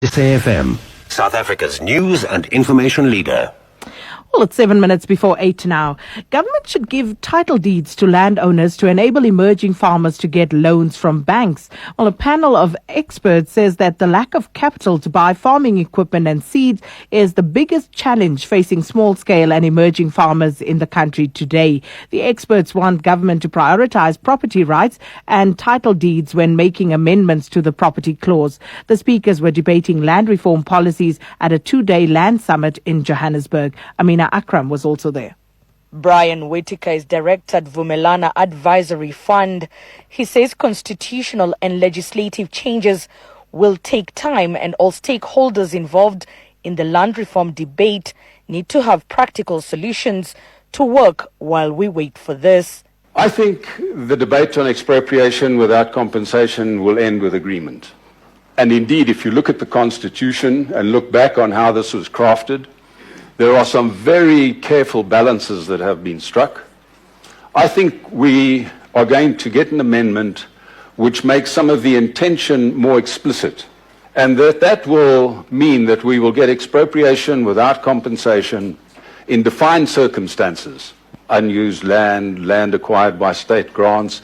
SAFM, South Africa's news and information leader. Well, it's 7 minutes before 8 now. Government should give title deeds to landowners to enable emerging farmers to get loans from banks. Well, a panel of experts says that the lack of capital to buy farming equipment and seeds is the biggest challenge facing small-scale and emerging farmers in the country today. The experts want government to prioritize property rights and title deeds when making amendments to the property clause. The speakers were debating land reform policies at a 2-day land summit in Johannesburg. Amina Akram was also there. Brian Whittaker is director at Vumelana Advisory Fund. He says constitutional and legislative changes will take time, and all stakeholders involved in the land reform debate need to have practical solutions to work while we wait for this. I think the debate on expropriation without compensation will end with agreement. And indeed, if you look at the Constitution and look back on how this was crafted, there are some very careful balances that have been struck. I think we are going to get an amendment which makes some of the intention more explicit, and that will mean that we will get expropriation without compensation in defined circumstances, unused land, land acquired by state grants,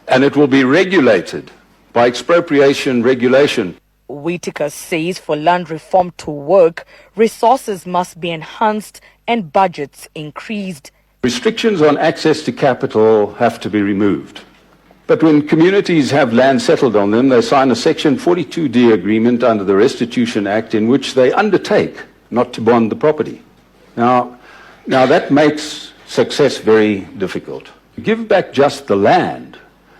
and it will be regulated by expropriation regulation. Whittaker says for land reform to work, resources must be enhanced and budgets increased. Restrictions on access to capital have to be removed. But when communities have land settled on them, they sign a Section 42D agreement under the Restitution Act in which they undertake not to bond the property. Now that makes success very difficult. To give back just the land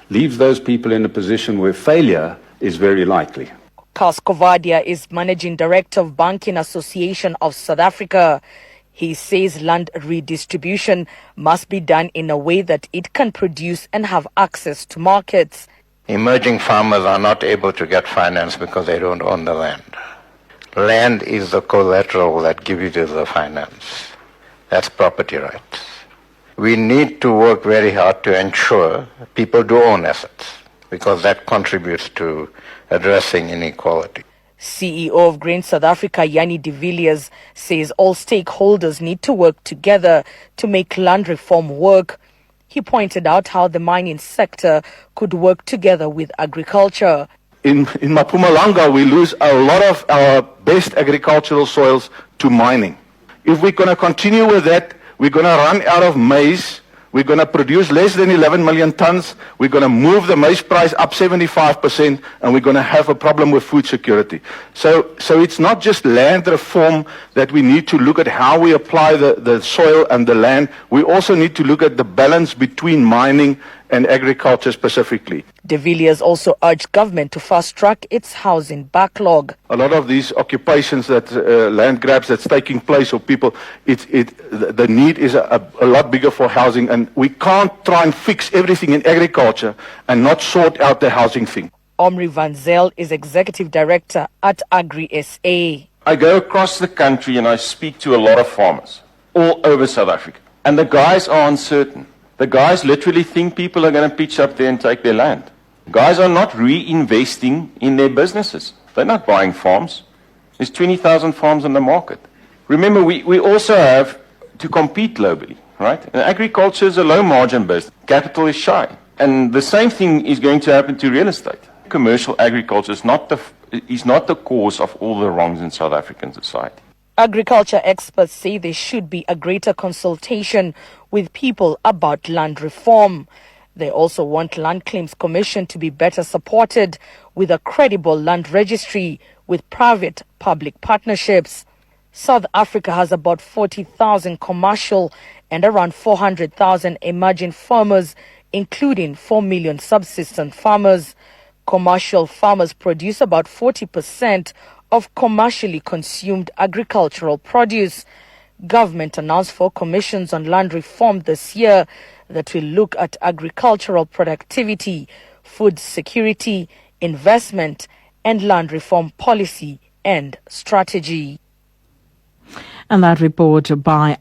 leaves those people in a position where failure is very likely. Kovadia is Managing Director of Banking Association of South Africa. He says land redistribution must be done in a way that it can produce and have access to markets. Emerging farmers are not able to get finance because they don't own the land. Land is the collateral that gives you the finance. That's property rights. We need to work very hard to ensure people do own assets, because that contributes to addressing inequality. CEO of Grain South Africa, Yanni de Villiers, says all stakeholders need to work together to make land reform work. He pointed out how the mining sector could work together with agriculture. In Mpumalanga, we lose a lot of our best agricultural soils to mining. If we're going to continue with that, we're going to run out of maize. We're going to produce less than 11 million tons. We're going to move the maize price up 75%, and we're going to have a problem with food security. So it's not just land reform that we need to look at how we apply the soil and the land. We also need to look at the balance between mining and agriculture specifically. De Villiers also urged government to fast-track its housing backlog. A lot of these occupations, that land grabs that's taking place of people, the need is a lot bigger for housing, and we can't try and fix everything in agriculture and not sort out the housing thing. Omri Van Zyl is Executive Director at Agri SA. I go across the country and I speak to a lot of farmers all over South Africa, and the guys are uncertain. The guys literally think people are going to pitch up there and take their land. Guys are not reinvesting in their businesses. They're not buying farms. There's 20,000 farms on the market. Remember, we also have to compete globally, right? And agriculture is a low-margin business. Capital is shy. And the same thing is going to happen to real estate. Commercial agriculture is not the cause of all the wrongs in South African society. Agriculture experts say there should be a greater consultation with people about land reform. They also want Land Claims Commission to be better supported with a credible land registry with private-public partnerships. South Africa has about 40,000 commercial and around 400,000 emerging farmers, including 4 million subsistence farmers. Commercial farmers produce about 40% of commercially consumed agricultural produce. Government announced 4 commissions on land reform this year that will look at agricultural productivity, food security, investment, and land reform policy and strategy. And that report by